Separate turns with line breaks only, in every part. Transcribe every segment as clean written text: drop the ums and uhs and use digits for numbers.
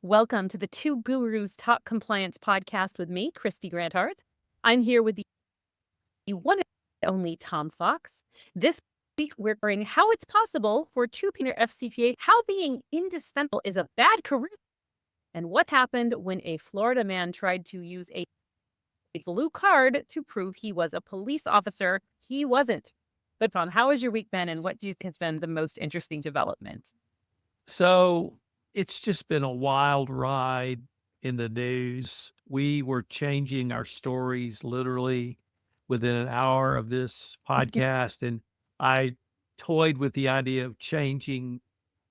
Welcome to the Two Gurus Talk Compliance podcast with me, Kristy Grant-Hart. I'm here with the one and only Tom Fox. This week, we're covering how it's possible for two senior FCPA, how being indispensable is a bad career, and what happened when a Florida man tried to use a blue card to prove he was a police officer. He wasn't. But Tom, how has your week been, and what do you think has been the most interesting development?
So it's just been a wild ride in the news. We were changing our stories literally within an hour of this podcast. And I toyed with the idea of changing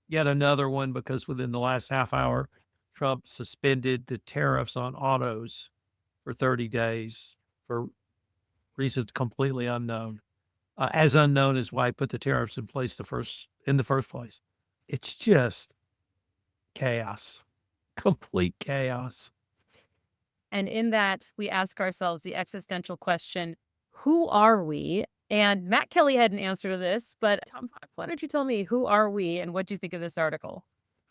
yet another one because within the last half hour, Trump suspended the tariffs on autos for 30 days for reasons completely unknown, as unknown as why he put the tariffs in place in the first place. It's just chaos, complete chaos.
And in that, we ask ourselves the existential question, who are we? And Matt Kelly had an answer to this, but Tom Fox, why don't you tell me who are we and what do you think of this article?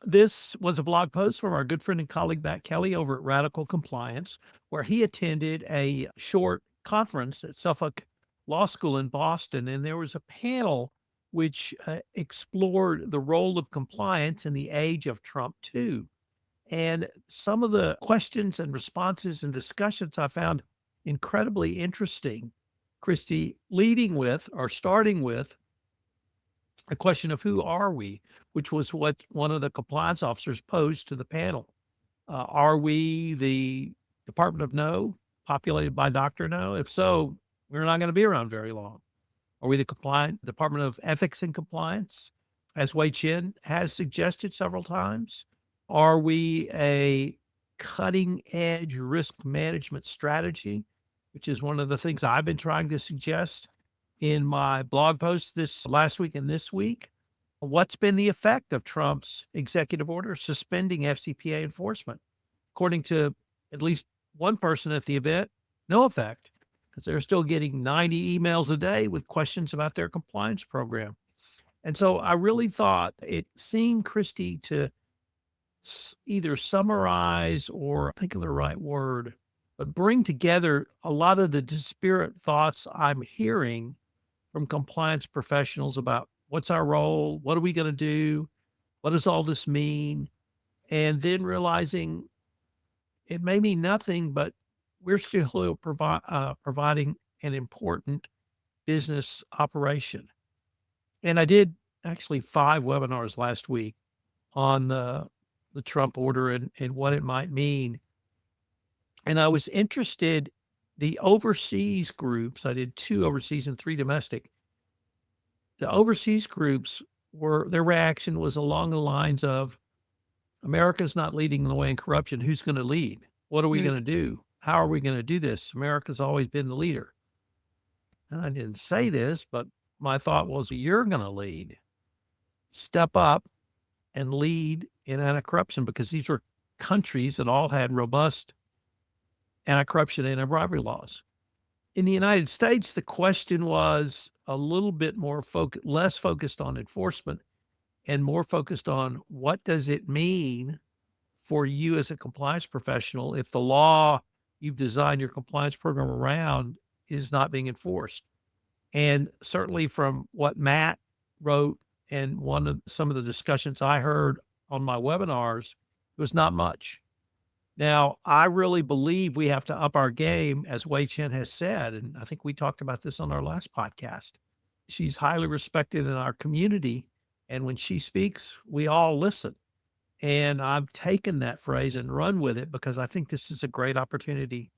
This was a blog post from our good friend and colleague Matt Kelly over at Radical Compliance, where he attended a short conference at Suffolk Law School in Boston. And there was a panel which explored the role of compliance in the age of Trump 2. And some of the questions and responses and discussions I found incredibly interesting. Kristy, leading with or starting with a question of who are we, which was what one of the compliance officers posed to the panel. Are we the Department of No, populated by Dr. No? If so, we're not going to be around very long. Are we the Department of Ethics and Compliance, as Wei Chin has suggested several times? Are we a cutting edge risk management strategy, which is one of the things I've been trying to suggest in my blog posts this last week and this week? What's been the effect of Trump's executive order suspending FCPA enforcement? According to at least one person at the event, no effect, because they're still getting 90 emails a day with questions about their compliance program. And so I really thought it seemed, Kristy, to either summarize or think of the right word, but bring together a lot of the disparate thoughts I'm hearing from compliance professionals about what's our role, what are we going to do, what does all this mean, and then realizing it may mean nothing, but we're still providing an important business operation. And I did actually 5 webinars last week on the Trump order and what it might mean. And I was interested, the overseas groups, I did 2 overseas and 3 domestic. The overseas groups their reaction was along the lines of, America's not leading the way in corruption. Who's going to lead? What are we going to do? How are we going to do this? America's always been the leader. And I didn't say this, but my thought was, you're going to lead. Step up and lead in anti-corruption, because these were countries that all had robust anti-corruption and anti-bribery laws. In the United States, the question was a little bit more less focused on enforcement and more focused on what does it mean for you as a compliance professional if the law you've designed your compliance program around is not being enforced. And certainly from what Matt wrote and some of the discussions I heard on my webinars, it was not much. Now, I really believe we have to up our game, as Wei Chen has said, and I think we talked about this on our last podcast. She's highly respected in our community, and when she speaks, we all listen. And I've taken that phrase and run with it because I think this is a great opportunity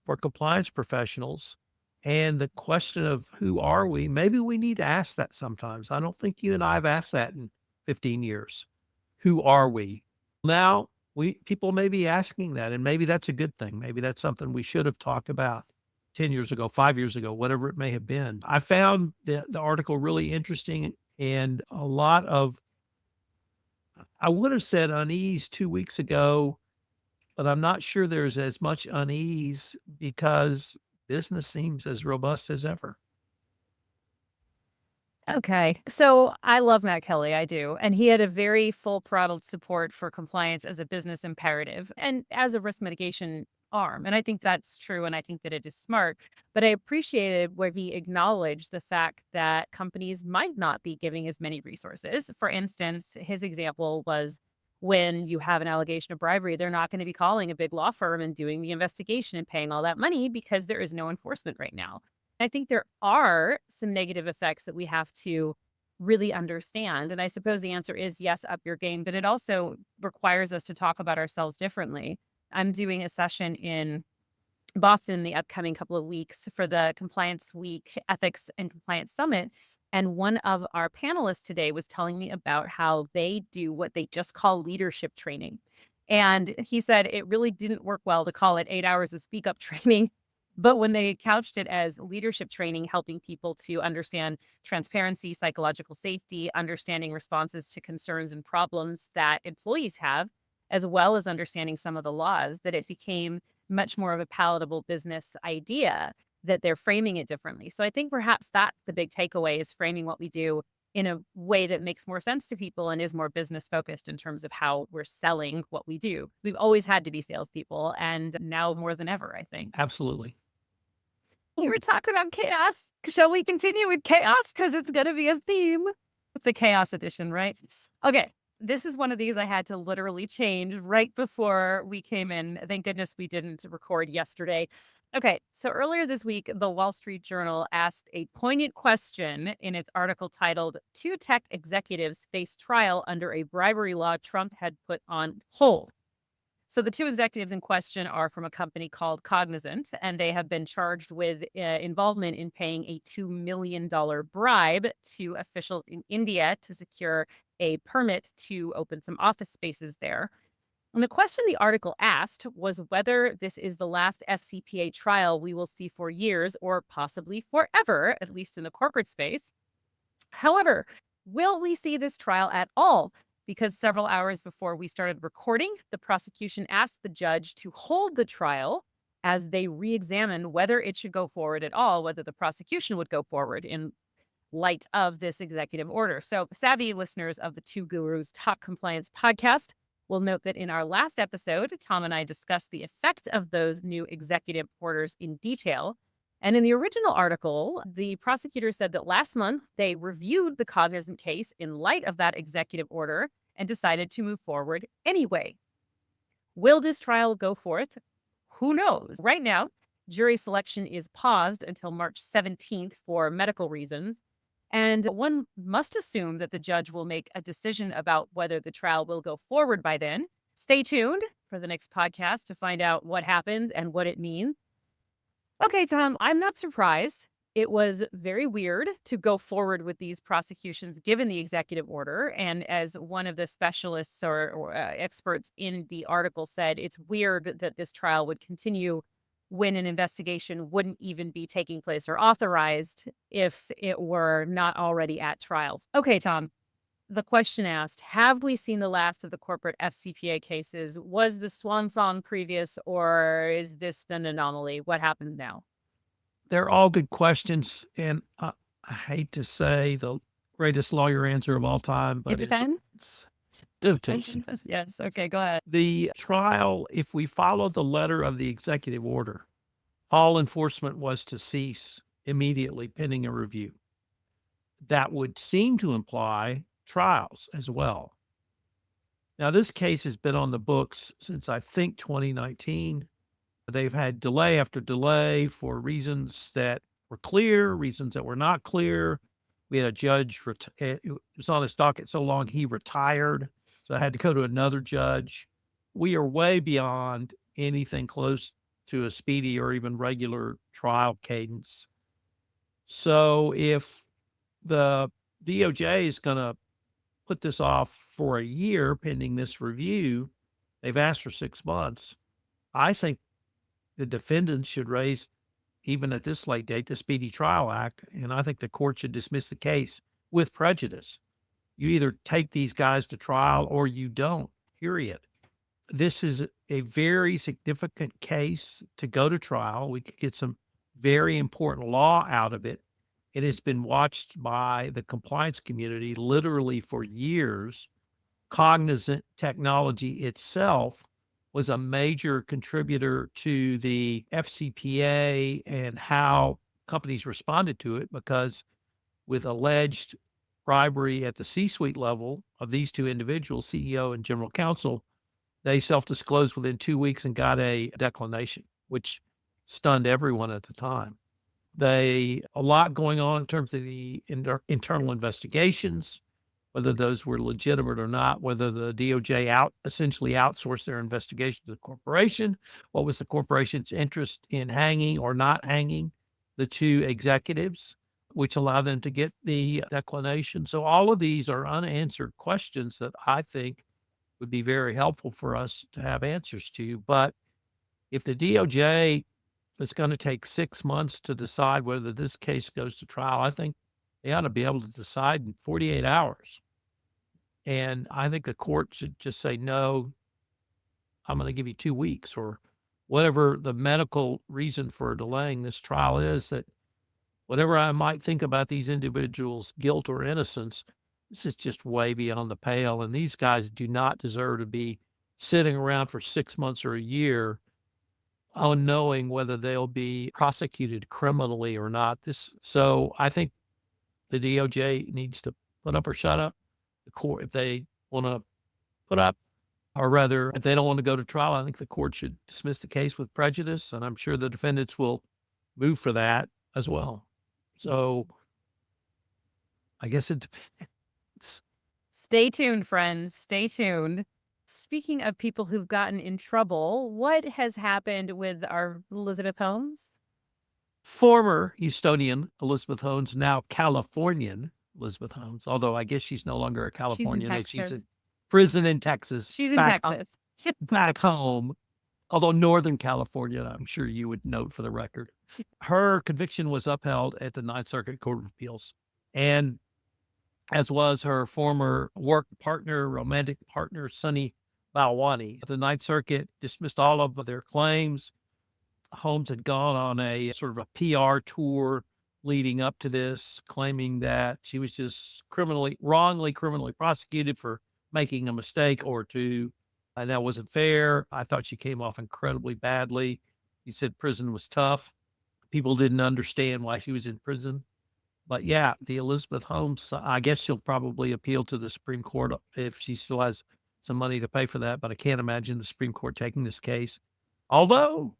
for compliance professionals. And the question of who are we, maybe we need to ask that sometimes. I don't think you and I have asked that in 15 years. Who are we? Now, people may be asking that, and maybe that's a good thing. Maybe that's something we should have talked about 10 years ago, 5 years ago, whatever it may have been. I found the article really interesting and a lot of, I would have said unease 2 weeks ago, but I'm not sure there's as much unease because business seems as robust as ever.
Okay. So I love Matt Kelly. I do. And he had a very full throttled support for compliance as a business imperative and as a risk mitigation arm. And I think that's true. And I think that it is smart. But I appreciated where he acknowledged the fact that companies might not be giving as many resources. For instance, his example was when you have an allegation of bribery, they're not going to be calling a big law firm and doing the investigation and paying all that money because there is no enforcement right now. I think there are some negative effects that we have to really understand. And I suppose the answer is yes, up your game, but it also requires us to talk about ourselves differently. I'm doing a session in Boston the upcoming couple of weeks for the Compliance Week Ethics and Compliance Summit. And one of our panelists today was telling me about how they do what they just call leadership training. And he said it really didn't work well to call it 8 hours of speak up training. But when they couched it as leadership training, helping people to understand transparency, psychological safety, understanding responses to concerns and problems that employees have, as well as understanding some of the laws, that it became much more of a palatable business idea, that they're framing it differently. So I think perhaps that's the big takeaway, is framing what we do in a way that makes more sense to people and is more business focused in terms of how we're selling what we do. We've always had to be salespeople, and now more than ever, I think.
Absolutely.
We were talking about chaos. Shall we continue with chaos? Because it's going to be a theme. The chaos edition, right? Okay. This is one of these I had to literally change right before we came in. Thank goodness we didn't record yesterday. Okay. So earlier this week, the Wall Street Journal asked a poignant question in its article titled, "Two Tech Executives Face Trial Under a Bribery Law Trump Had Put on Hold." So the two executives in question are from a company called Cognizant, and they have been charged with involvement in paying a $2 million bribe to officials in India to secure a permit to open some office spaces there. And the question the article asked was whether this is the last FCPA trial we will see for years or possibly forever, at least in the corporate space. However, will we see this trial at all? Because several hours before we started recording, the prosecution asked the judge to hold the trial as they re-examine whether it should go forward at all, whether the prosecution would go forward in light of this executive order. So savvy listeners of the Two Gurus Talk Compliance podcast will note that in our last episode, Tom and I discussed the effect of those new executive orders in detail. And in the original article, the prosecutor said that last month they reviewed the Cognizant case in light of that executive order and decided to move forward anyway. Will this trial go forth? Who knows? Right now, jury selection is paused until March 17th for medical reasons. And one must assume that the judge will make a decision about whether the trial will go forward by then. Stay tuned for the next podcast to find out what happened and what it means. Okay, Tom, I'm not surprised. It was very weird to go forward with these prosecutions given the executive order. And as one of the specialists or experts in the article said, it's weird that this trial would continue when an investigation wouldn't even be taking place or authorized if it were not already at trial. Okay, Tom, the question asked, have we seen the last of the corporate FCPA cases? Was the swan song previous, or is this an anomaly? What happens now?
They're all good questions. And I hate to say the greatest lawyer answer of all time,
It
but
depends.
it's
Yes. Okay, go ahead.
the trial. If we follow the letter of the executive order, all enforcement was to cease immediately pending a review. That would seem to imply trials as well. Now, this case has been on the books since I think 2019. They've had delay after delay for reasons that were clear, reasons that were not clear. We had a judge, it was on his docket so long he retired, so I had to go to another judge. We are way beyond anything close to a speedy or even regular trial cadence. So if the DOJ is going to put this off for a year pending this review, they've asked for 6 months. I think the defendants should raise, even at this late date, the Speedy Trial Act, and I think the court should dismiss the case with prejudice. You either take these guys to trial or you don't, period. This is a very significant case to go to trial. We could get some very important law out of it. It has been watched by the compliance community literally for years. Cognizant technology itself was a major contributor to the FCPA and how companies responded to it because with alleged bribery at the C-suite level of these two individuals, CEO and general counsel, they self-disclosed within 2 weeks and got a declination, which stunned everyone at the time. A lot going on in terms of the internal investigations, whether those were legitimate or not, whether the DOJ essentially outsourced their investigation to the corporation, what was the corporation's interest in hanging or not hanging the two executives, which allowed them to get the declination. So all of these are unanswered questions that I think would be very helpful for us to have answers to. But if the DOJ is going to take 6 months to decide whether this case goes to trial, I think they ought to be able to decide in 48 hours. And I think the court should just say, no, I'm going to give you 2 weeks or whatever the medical reason for delaying this trial is, that whatever I might think about these individuals' guilt or innocence, this is just way beyond the pale. And these guys do not deserve to be sitting around for 6 months or a year unknowing whether they'll be prosecuted criminally or not. So I think the DOJ needs to put up or shut up. The court, if they want to put up, or rather, if they don't want to go to trial, I think the court should dismiss the case with prejudice, and I'm sure the defendants will move for that as well. So I guess it depends.
Stay tuned, friends. Stay tuned. Speaking of people who've gotten in trouble, what has happened with our Elizabeth Holmes?
Former Houstonian Elizabeth Holmes, now Californian Elizabeth Holmes, although I guess she's no longer a Californian. She's in prison in Texas.
She's in Texas.
Back home, although Northern California, I'm sure you would note for the record. Her conviction was upheld at the Ninth Circuit Court of Appeals, and as was her former work partner, romantic partner, Sunny Balwani. The Ninth Circuit dismissed all of their claims. Holmes had gone on a sort of a PR tour leading up to this, claiming that she was just wrongly criminally prosecuted for making a mistake or two, and that wasn't fair. I thought she came off incredibly badly. He said prison was tough. People didn't understand why she was in prison. But yeah, the Elizabeth Holmes, I guess she'll probably appeal to the Supreme Court if she still has some money to pay for that, but I can't imagine the Supreme Court taking this case. Although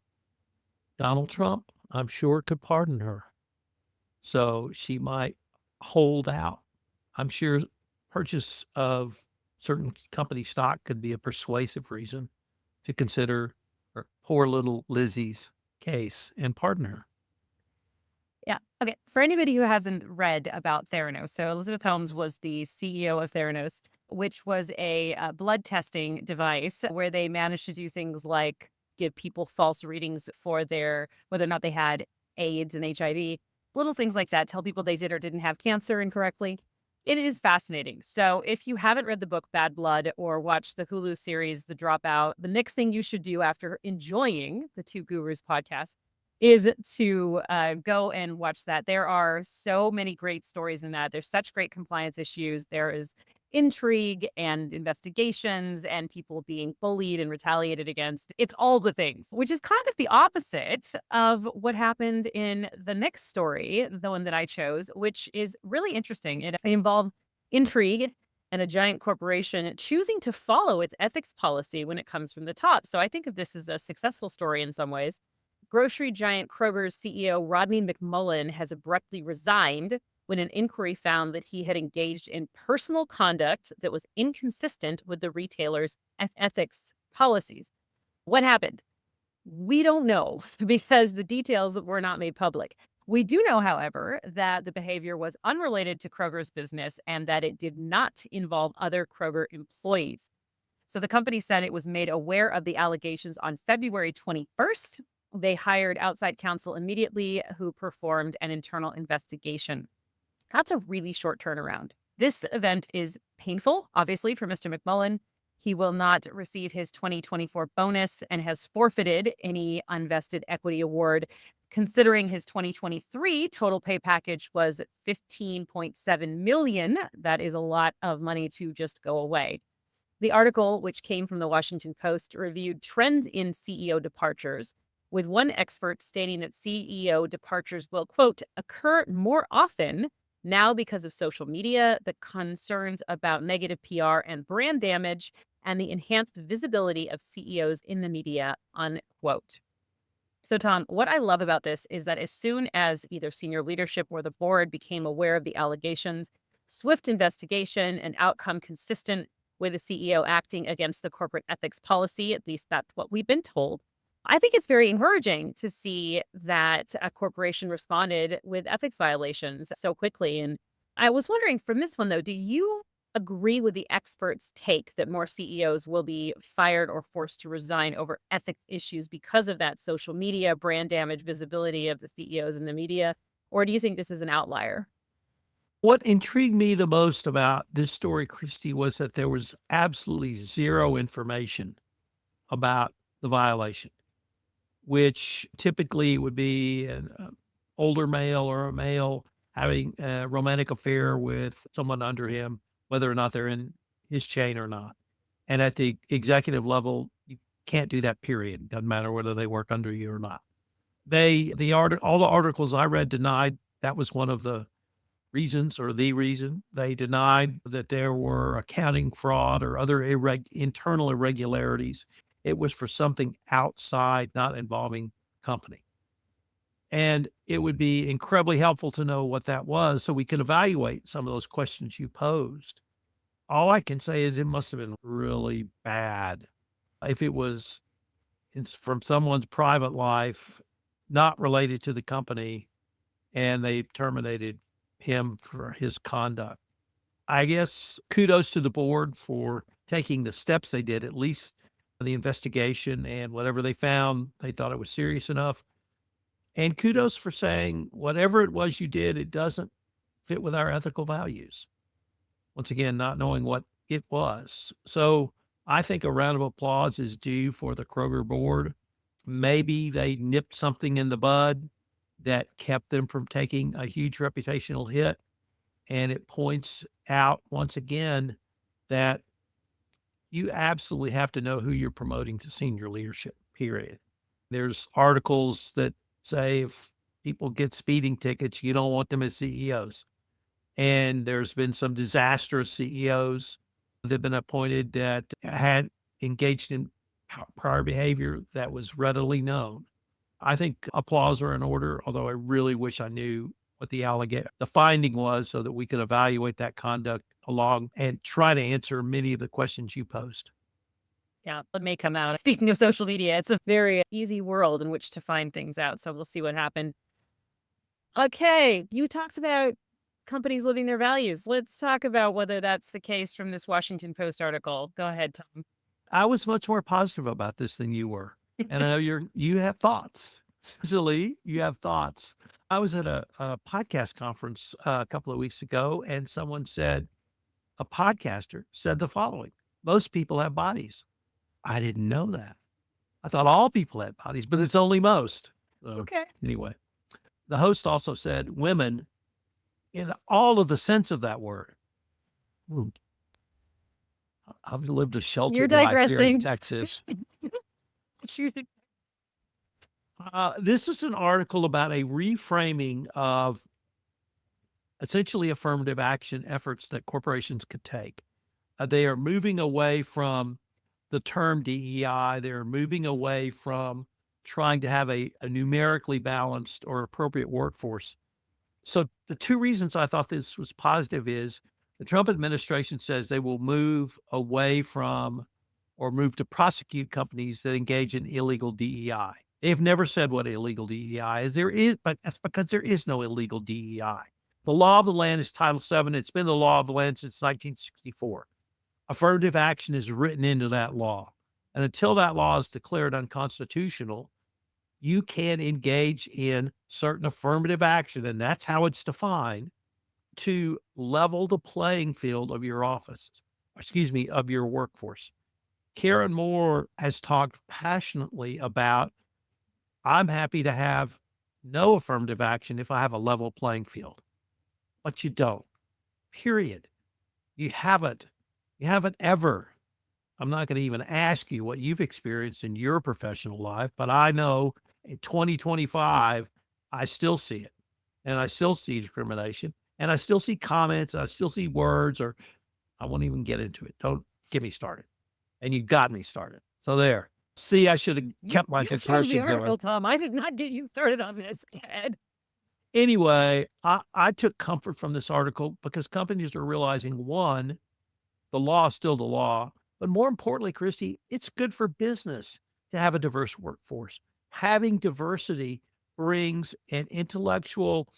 Donald Trump, I'm sure, could pardon her. So she might hold out. I'm sure purchase of certain company stock could be a persuasive reason to consider her poor little Lizzie's case and pardon her.
Yeah. Okay. For anybody who hasn't read about Theranos, so Elizabeth Holmes was the CEO of Theranos, which was a blood testing device where they managed to do things like give people false readings for whether or not they had AIDS and HIV, little things like that, tell people they did or didn't have cancer incorrectly. It is fascinating. So if you haven't read the book Bad Blood or watched the Hulu series The Dropout, the next thing you should do after enjoying the Two Gurus podcast is to go and watch that. There are so many great stories in that. There's such great compliance issues. There is intrigue and investigations and people being bullied and retaliated against. It's all the things, which is kind of the opposite of what happened in the next story, the one that I chose, which is really interesting. It involved intrigue and a giant corporation choosing to follow its ethics policy when it comes from the top. So I think of this as a successful story in some ways. Grocery giant Kroger's CEO Rodney McMullen has abruptly resigned when an inquiry found that he had engaged in personal conduct that was inconsistent with the retailer's ethics policies. What happened? We don't know because the details were not made public. We do know, however, that the behavior was unrelated to Kroger's business and that it did not involve other Kroger employees. So the company said it was made aware of the allegations on February 21st. They hired outside counsel immediately who performed an internal investigation. That's a really short turnaround. This event is painful, obviously, for Mr. McMullen. He will not receive his 2024 bonus and has forfeited any unvested equity award Considering his 2023 total pay package was 15.7 million, that is a lot of money to just go away. The article, which came from the Washington Post, reviewed trends in CEO departures, with one expert stating that CEO departures will, quote, occur more often now because of social media, the concerns about negative PR and brand damage, and the enhanced visibility of CEOs in the media, unquote. So, Tom, what I love about this is that as soon as either senior leadership or the board became aware of the allegations, swift investigation and outcome consistent with the CEO acting against the corporate ethics policy, at least that's what we've been told. I think it's very encouraging to see that a corporation responded with ethics violations so quickly. And I was wondering from this one, though, do you agree with the experts' take that more CEOs will be fired or forced to resign over ethics issues because of that social media, brand damage, visibility of the CEOs in the media? Or do you think this is an outlier?
What intrigued me the most about this story, Christy, was that there was absolutely zero information about the violation, which typically would be an older male or a male having a romantic affair with someone under him, whether or not they're in his chain or not. And at the executive level, you can't do that, period. Doesn't matter whether they work under you or not. All the articles I read denied that was one of the reasons or the reason. They denied that there were accounting fraud or other internal irregularities. It was for something outside, not involving company. And it would be incredibly helpful to know what that was so we could evaluate some of those questions you posed. All I can say is it must have been really bad. If it's from someone's private life, not related to the company, and they terminated him for his conduct. I guess kudos to the board for taking the steps they did, at least the investigation, and whatever they found, they thought it was serious enough. And kudos for saying whatever it was you did, it doesn't fit with our ethical values. Once again, not knowing what it was. So I think a round of applause is due for the Kroger board. Maybe they nipped something in the bud that kept them from taking a huge reputational hit. And it points out once again that you absolutely have to know who you're promoting to senior leadership, period. There's articles that say if people get speeding tickets, you don't want them as CEOs. And there's been some disastrous CEOs that have been appointed that had engaged in prior behavior that was readily known. I think applause are in order, although I really wish I knew what the finding was so that we could evaluate that conduct along and try to answer many of the questions you posed.
Yeah, it may come out. Speaking of social media, it's a very easy world in which to find things out. So we'll see what happened. Okay, you talked about companies living their values. Let's talk about whether that's the case from this Washington Post article. Go ahead, Tom.
I was much more positive about this than you were. And I know you have thoughts. Easily, you have thoughts. I was at a podcast conference a couple of weeks ago, and someone said, a podcaster said the following: most people have bodies. I didn't know that. I thought all people had bodies, but it's only most. So,
Okay.
anyway, the host also said women in all of the sense of that word. Hmm. I've lived a
You're
sheltered life here in
digressing.
Texas.
Choosing.
This is an article about a reframing of essentially affirmative action efforts that corporations could take. They are moving away from the term DEI. They're moving away from trying to have a numerically balanced or appropriate workforce. So the two reasons I thought this was positive is the Trump administration says they will move away from or move to prosecute companies that engage in illegal DEI. They've never said what illegal DEI is, but that's because there is no illegal DEI. The law of the land is Title VII. It's been the law of the land since 1964. Affirmative action is written into that law. And until that law is declared unconstitutional, you can engage in certain affirmative action, and that's how it's defined, to level the playing field of your of your workforce. Karen Moore has talked passionately about, I'm happy to have no affirmative action if I have a level playing field. But you don't, period. You haven't. You haven't ever. I'm not going to even ask you what you've experienced in your professional life, but I know in 2025, I still see it. And I still see discrimination. And I still see comments. I still see words, or I won't even get into it. Don't get me started. And you got me started. So there. See, I should have kept my
You chose the
confession
article,
going.
Tom. I did not get you started on this. Ed.
Anyway, I took comfort from this article because companies are realizing, one, the law is still the law. But more importantly, Kristy, it's good for business to have a diverse workforce. Having diversity brings an intellectual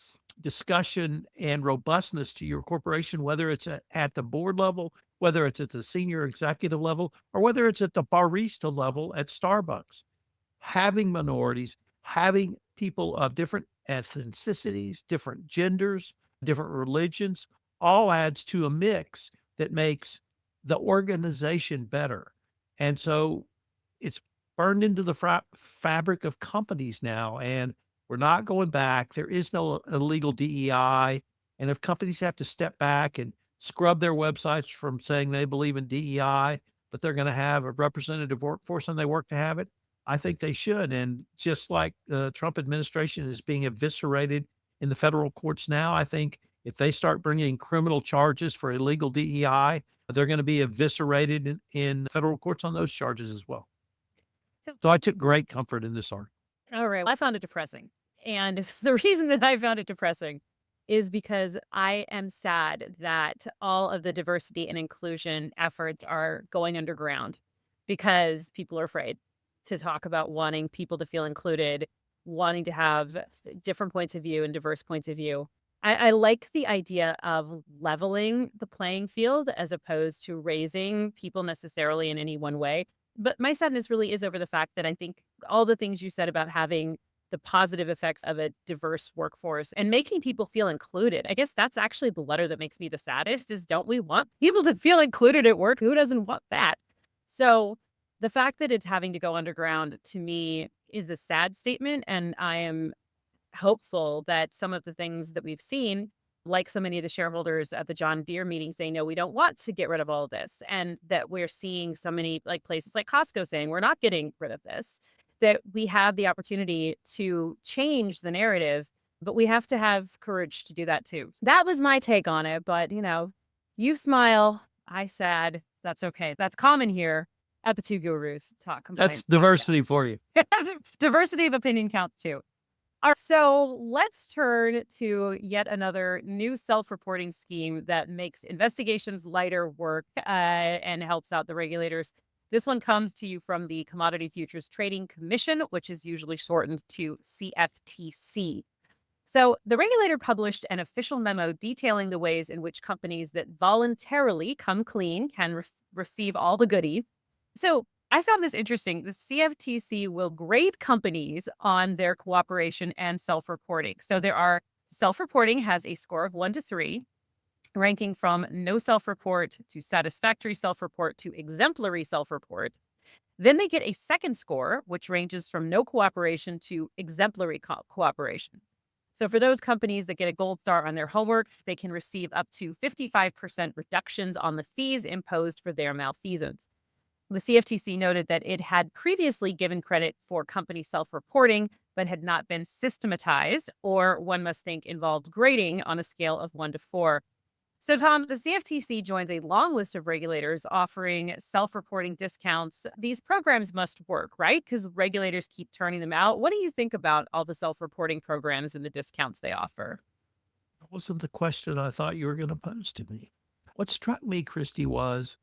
discussion and robustness to your corporation, whether it's at the board level, whether it's at the senior executive level, or whether it's at the barista level at Starbucks. Having minorities, having people of different ethnicities, different genders, different religions, all adds to a mix that makes the organization better. And so it's burned into the fabric of companies now, and we're not going back. There is no illegal DEI. And if companies have to step back and scrub their websites from saying they believe in DEI, but they're going to have a representative workforce and they work to have it, I think they should. And just like the Trump administration is being eviscerated in the federal courts now, I think if they start bringing criminal charges for illegal DEI, they're going to be eviscerated in federal courts on those charges as well.
So,
So I took great comfort in this article.
all right. I found it depressing. And the reason that I found it depressing is because I am sad that all of the diversity and inclusion efforts are going underground because people are afraid to talk about wanting people to feel included, wanting to have different points of view and diverse points of view. I like the idea of leveling the playing field as opposed to raising people necessarily in any one way. But my sadness really is over the fact that I think all the things you said about having the positive effects of a diverse workforce and making people feel included. I guess that's actually the letter that makes me the saddest is don't we want people to feel included at work? Who doesn't want that? So the fact that it's having to go underground to me is a sad statement. And I am hopeful that some of the things that we've seen, like so many of the shareholders at the John Deere meeting saying, no, we don't want to get rid of all of this. And that we're seeing so many like places like Costco saying, we're not getting rid of this, that we have the opportunity to change the narrative, but we have to have courage to do that too. That was my take on it. But, you smile, I sad. That's okay. That's common here at the Two Gurus Talk
That's
Compliance
diversity
Podcast.
for you.
Diversity of opinion counts too. All right, so let's turn to yet another new self-reporting scheme that makes investigations lighter work and helps out the regulators. This one comes to you from the Commodity Futures Trading Commission, which is usually shortened to CFTC. So the regulator published an official memo detailing the ways in which companies that voluntarily come clean can receive all the goodies. So I found this interesting. The CFTC will grade companies on their cooperation and self-reporting. So self-reporting has a score of 1 to 3, ranking from no self-report to satisfactory self-report to exemplary self-report. Then they get a second score, which ranges from no cooperation to exemplary cooperation. So for those companies that get a gold star on their homework, they can receive up to 55% reductions on the fees imposed for their malfeasance. The CFTC noted that it had previously given credit for company self-reporting, but had not been systematized, or one must think involved grading on a scale of 1 to 4. So, Tom, the CFTC joins a long list of regulators offering self-reporting discounts. These programs must work, right? Because regulators keep turning them out. What do you think about all the self-reporting programs and the discounts they offer?
That wasn't the question I thought you were going to pose to me. What struck me, Kristy, was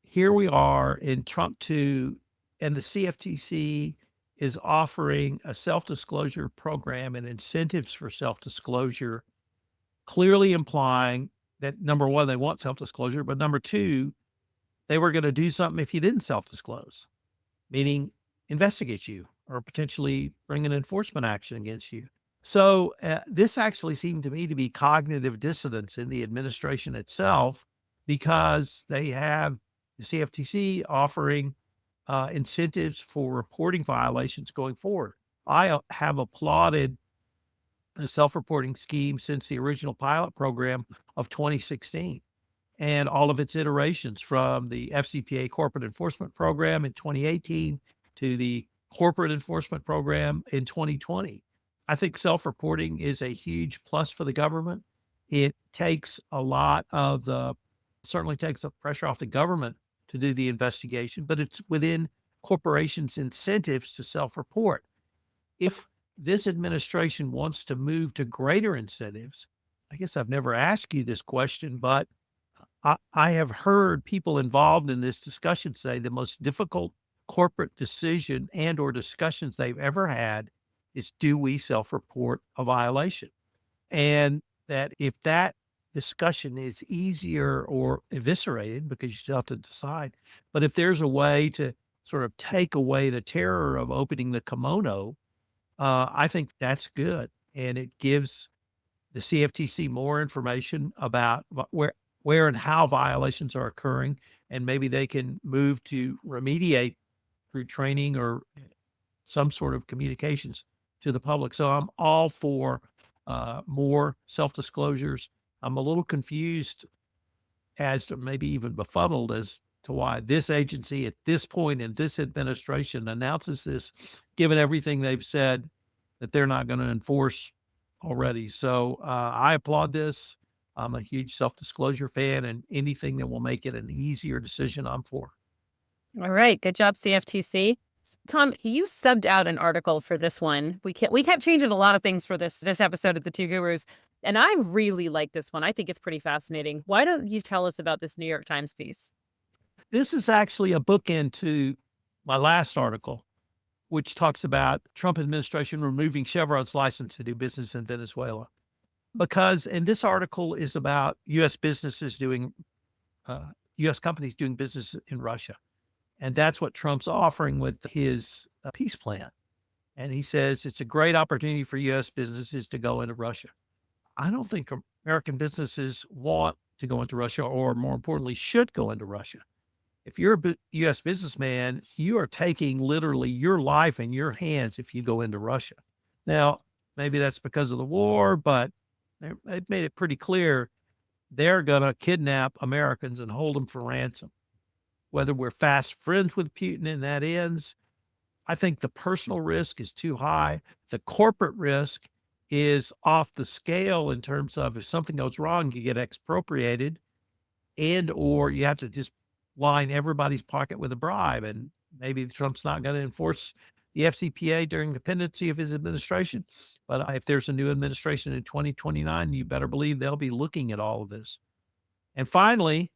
here we are in Trump 2, and the CFTC is offering a self-disclosure program and incentives for self-disclosure, clearly implying that, number one, they want self-disclosure, but number two, they were going to do something if you didn't self-disclose, meaning investigate you or potentially bring an enforcement action against you. So this actually seemed to me to be cognitive dissonance in the administration itself because they have the CFTC offering incentives for reporting violations going forward. I have applauded the self-reporting scheme since the original pilot program of 2016 and all of its iterations from the FCPA corporate enforcement program in 2018 to the corporate enforcement program in 2020. I think self-reporting is a huge plus for the government. It takes a lot of certainly takes the pressure off the government to do the investigation, but it's within corporations' incentives to self-report. If this administration wants to move to greater incentives, I guess I've never asked you this question, but I have heard people involved in this discussion say the most difficult corporate decision and or discussions they've ever had is, do we self-report a violation? And that if that discussion is easier or eviscerated because you still have to decide, but if there's a way to sort of take away the terror of opening the kimono, I think that's good. And it gives the CFTC more information about where and how violations are occurring, and maybe they can move to remediate through training or some sort of communications to the public. So I'm all for more self-disclosures. I'm a little confused as to maybe even befuddled as to why this agency at this point in this administration announces this, given everything they've said that they're not going to enforce already. So I applaud this. I'm a huge self-disclosure fan, and anything that will make it an easier decision, I'm for.
All right. Good job, CFTC. Tom, you subbed out an article for this one. We kept changing a lot of things for this episode of The Two Gurus, and I really like this one. I think it's pretty fascinating. Why don't you tell us about this New York Times piece?
This is actually a bookend to my last article, which talks about Trump administration removing Chevron's license to do business in Venezuela. And this article is about U.S. businesses U.S. companies doing business in Russia. And that's what Trump's offering with his peace plan. And he says it's a great opportunity for U.S. businesses to go into Russia. I don't think American businesses want to go into Russia, or more importantly, should go into Russia. If you're a U.S. businessman, you are taking literally your life in your hands if you go into Russia. Now, maybe that's because of the war, but they've made it pretty clear they're going to kidnap Americans and hold them for ransom. Whether we're fast friends with Putin and that ends, I think the personal risk is too high. The corporate risk is off the scale in terms of if something goes wrong, you get expropriated or you have to just line everybody's pocket with a bribe. And maybe Trump's not going to enforce the FCPA during the pendency of his administration. But if there's a new administration in 2029, you better believe they'll be looking at all of this. And finally,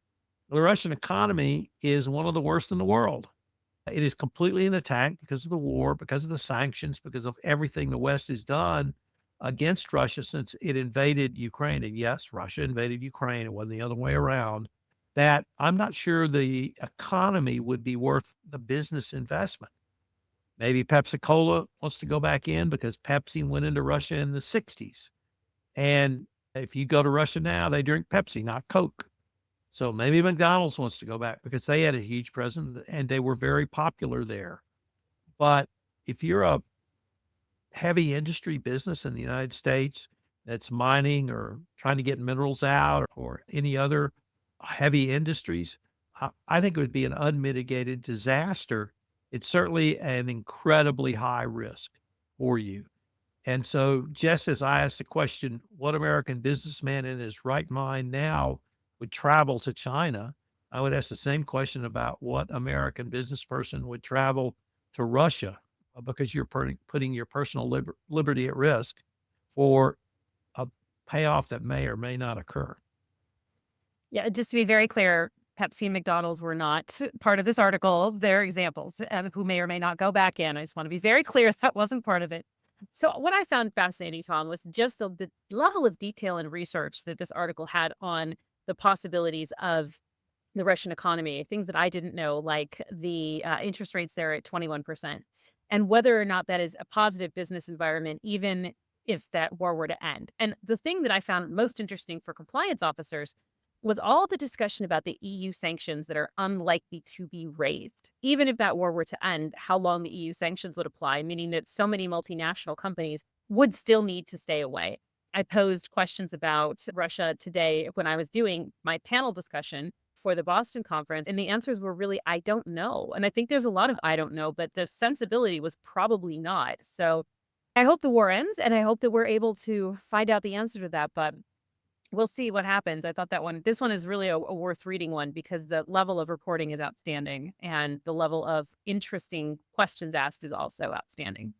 the Russian economy is one of the worst in the world. It is completely in the tank because of the war, because of the sanctions, because of everything the West has done against Russia since it invaded Ukraine. And yes, Russia invaded Ukraine. It wasn't the other way around. That I'm not sure the economy would be worth the business investment. Maybe Pepsi-Cola wants to go back in because Pepsi went into Russia in the 60s. And if you go to Russia now, they drink Pepsi, not Coke. So maybe McDonald's wants to go back because they had a huge presence and they were very popular there. But if you're a heavy industry business in the United States that's mining or trying to get minerals out or any other heavy industries, I think it would be an unmitigated disaster. It's certainly an incredibly high risk for you. And so just as I asked the question, what American businessman in his right mind now would travel to China, I would ask the same question about what American business person would travel to Russia, because you're putting your personal liberty at risk for a payoff that may or may not occur.
Yeah, just to be very clear, Pepsi and McDonald's were not part of this article. They're examples who may or may not go back in. I just want to be very clear that wasn't part of it. So what I found fascinating, Tom, was just the level of detail and research that this article had on the possibilities of the Russian economy, things that I didn't know, like the interest rates there at 21%, and whether or not that is a positive business environment, even if that war were to end. And the thing that I found most interesting for compliance officers was all the discussion about the EU sanctions that are unlikely to be raised. Even if that war were to end, how long the EU sanctions would apply, meaning that so many multinational companies would still need to stay away. I posed questions about Russia today when I was doing my panel discussion for the Boston conference, and the answers were really, I don't know. And I think there's a lot of I don't know, but the sensibility was probably not. So I hope the war ends, and I hope that we're able to find out the answer to that. But we'll see what happens. I thought this one is really a worth reading one because the level of reporting is outstanding and the level of interesting questions asked is also outstanding.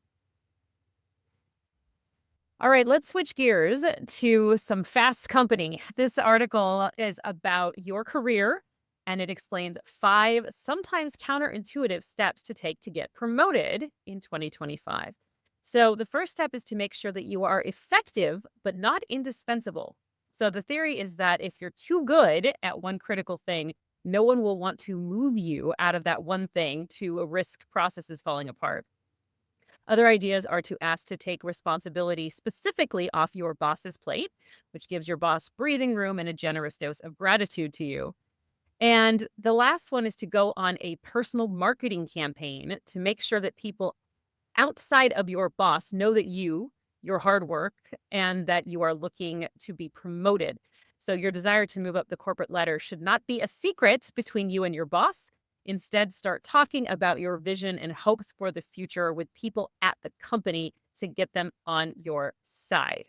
All right, let's switch gears to some fast company. This article is about your career and it explains 5 sometimes counterintuitive steps to take to get promoted in 2025. So, the first step is to make sure that you are effective but not indispensable. So, the theory is that if you're too good at one critical thing, no one will want to move you out of that one thing to risk processes falling apart. Other ideas are to ask to take responsibility specifically off your boss's plate, which gives your boss breathing room and a generous dose of gratitude to you. And the last one is to go on a personal marketing campaign to make sure that people outside of your boss know that your hard work, and that you are looking to be promoted. So your desire to move up the corporate ladder should not be a secret between you and your boss. Instead, start talking about your vision and hopes for the future with people at the company to get them on your side.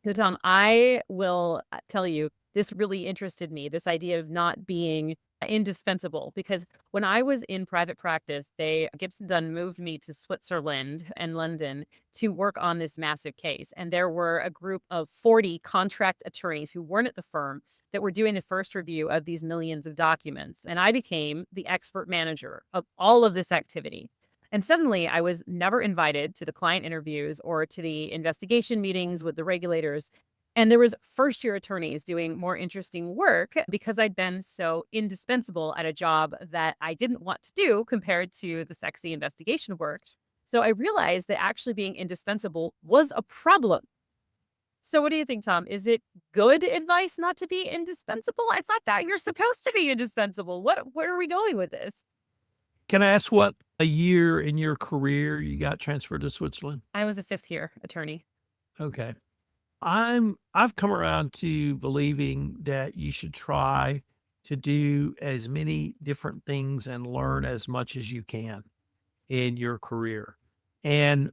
So, Tom, I will tell you, this really interested me, this idea of not being indispensable, because when I was in private practice, Gibson Dunn moved me to Switzerland and London to work on this massive case. And there were a group of 40 contract attorneys who weren't at the firm that were doing the first review of these millions of documents. And I became the expert manager of all of this activity. And suddenly I was never invited to the client interviews or to the investigation meetings with the regulators. And there was first year attorneys doing more interesting work because I'd been so indispensable at a job that I didn't want to do compared to the sexy investigation work. So I realized that actually being indispensable was a problem. So what do you think, Tom? Is it good advice not to be indispensable? I thought that you're supposed to be indispensable. Where are we going with this?
Can I ask what a year in your career you got transferred to Switzerland?
I was a fifth year attorney.
Okay. I've come around to believing that you should try to do as many different things and learn as much as you can in your career. And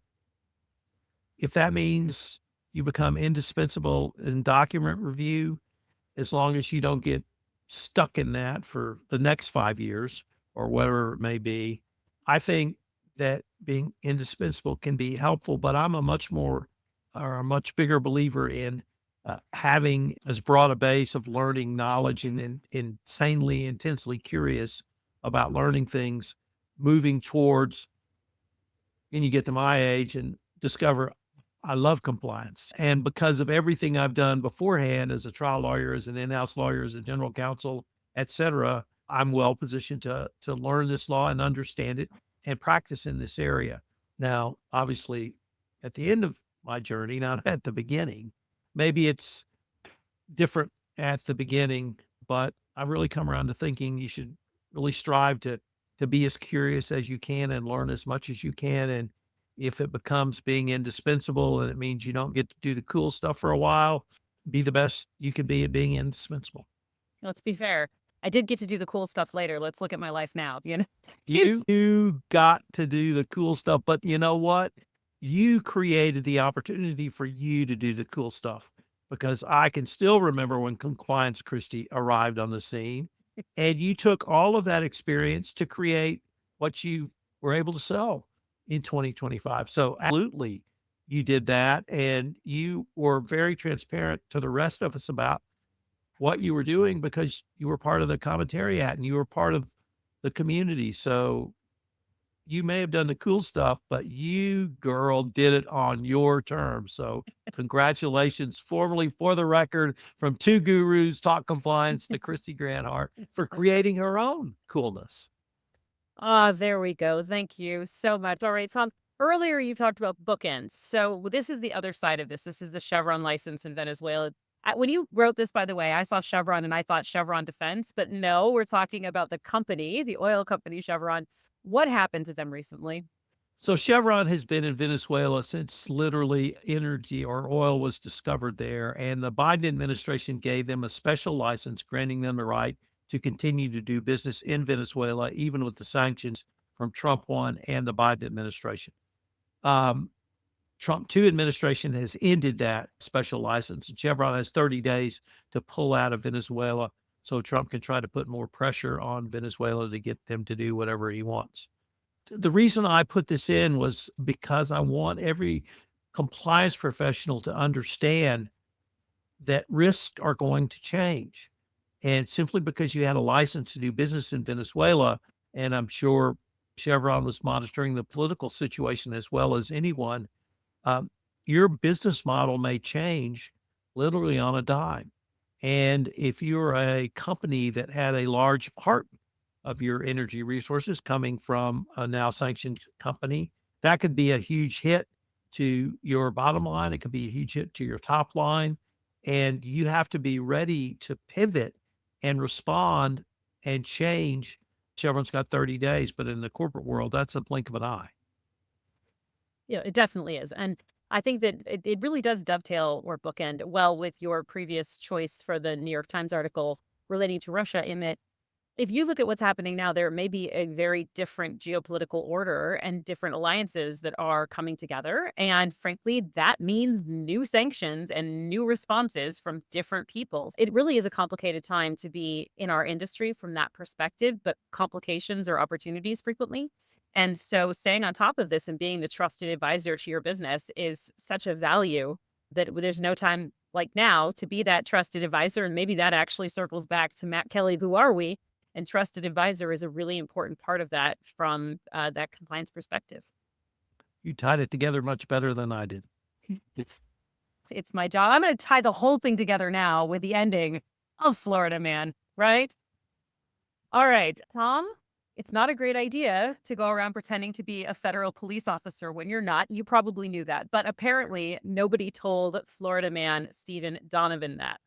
if that means you become indispensable in document review, as long as you don't get stuck in that for the next 5 years or whatever it may be, I think that being indispensable can be helpful. But I'm a much more or a much bigger believer in having as broad a base of learning knowledge and insanely, intensely curious about learning things, moving towards, and you get to my age and discover I love compliance. And because of everything I've done beforehand as a trial lawyer, as an in-house lawyer, as a general counsel, et cetera, I'm well positioned to learn this law and understand it and practice in this area. Now, obviously, at the end of my journey, not at the beginning, maybe it's different at the beginning, but I've really come around to thinking you should really strive to be as curious as you can and learn as much as you can. And if it becomes being indispensable and it means you don't get to do the cool stuff for a while, be the best you can be at being indispensable.
Let's be fair. I did get to do the cool stuff later. Let's look at my life now, you know?
You got to do the cool stuff, but you know what? You created the opportunity for you to do the cool stuff because I can still remember when compliance Kristy arrived on the scene and you took all of that experience to create what you were able to sell in 2025. So absolutely you did that and you were very transparent to the rest of us about what you were doing because you were part of the commentariat and you were part of the community. So you may have done the cool stuff, but you, girl, did it on your terms. So congratulations, formally for the record, from two gurus, talk compliance to Kristy Grant-Hart for creating her own coolness.
Ah, there we go. Thank you so much. All right, Tom. Earlier, you talked about bookends. So this is the other side of this. This is the Chevron license in Venezuela. When you wrote this, by the way, I saw Chevron and I thought Chevron Defense, but no, we're talking about the company, the oil company Chevron. What happened to them recently?
So Chevron has been in Venezuela since literally energy or oil was discovered there. And the Biden administration gave them a special license, granting them the right to continue to do business in Venezuela, even with the sanctions from Trump 1 and the Biden administration. Um, Trump 2 administration has ended that special license. Chevron has 30 days to pull out of Venezuela so Trump can try to put more pressure on Venezuela to get them to do whatever he wants. The reason I put this in was because I want every compliance professional to understand that risks are going to change. And simply because you had a license to do business in Venezuela, and I'm sure Chevron was monitoring the political situation as well as anyone, um, your business model may change literally on a dime. And if you're a company that had a large part of your energy resources coming from a now sanctioned company, that could be a huge hit to your bottom line. It could be a huge hit to your top line. And you have to be ready to pivot and respond and change. Chevron's got 30 days, but in the corporate world, that's a blink of an eye.
Yeah, it definitely is. And I think that it really does dovetail or bookend well with your previous choice for the New York Times article relating to Russia, in that if you look at what's happening now, there may be a very different geopolitical order and different alliances that are coming together. And frankly, that means new sanctions and new responses from different peoples. It really is a complicated time to be in our industry from that perspective, but complications are opportunities frequently. And so staying on top of this and being the trusted advisor to your business is such a value that there's no time like now to be that trusted advisor. And maybe that actually circles back to Matt Kelly, who are we? And trusted advisor is a really important part of that from that compliance perspective.
You tied it together much better than I did.
It's it's my job. I'm going to tie the whole thing together now with the ending of Florida Man, right? All right, Tom, it's not a great idea to go around pretending to be a federal police officer when you're not. You probably knew that. But apparently, nobody told Florida man Stephen Donovan that.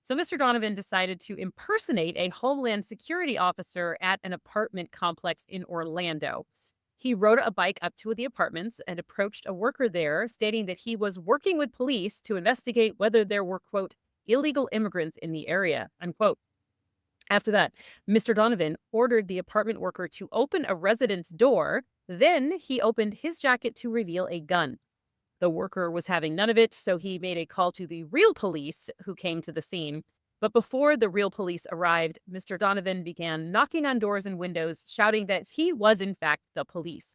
So Mr. Donovan decided to impersonate a Homeland Security officer at an apartment complex in Orlando. He rode a bike up to the apartments and approached a worker there, stating that he was working with police to investigate whether there were, quote, illegal immigrants in the area, unquote. After that, Mr. Donovan ordered the apartment worker to open a resident's door. Then he opened his jacket to reveal a gun. The worker was having none of it, so he made a call to the real police, who came to the scene. But before the real police arrived, Mr. Donovan began knocking on doors and windows, shouting that he was, in fact, the police.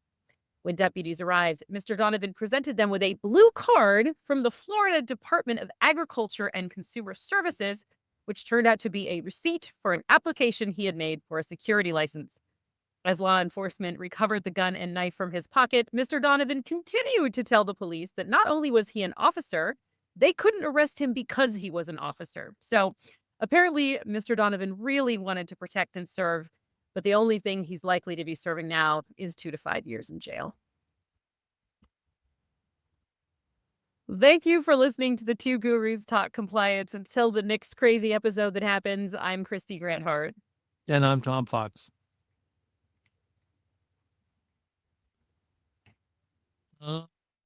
When deputies arrived, Mr. Donovan presented them with a blue card from the Florida Department of Agriculture and Consumer Services, which turned out to be a receipt for an application he had made for a security license. As law enforcement recovered the gun and knife from his pocket, Mr. Donovan continued to tell the police that not only was he an officer, they couldn't arrest him because he was an officer. So apparently, Mr. Donovan really wanted to protect and serve, but the only thing he's likely to be serving now is 2 to 5 years in jail. Thank you for listening to the Two Gurus Talk Compliance. Until the next crazy episode that happens, I'm Kristy Grant-Hart.
And I'm Tom Fox.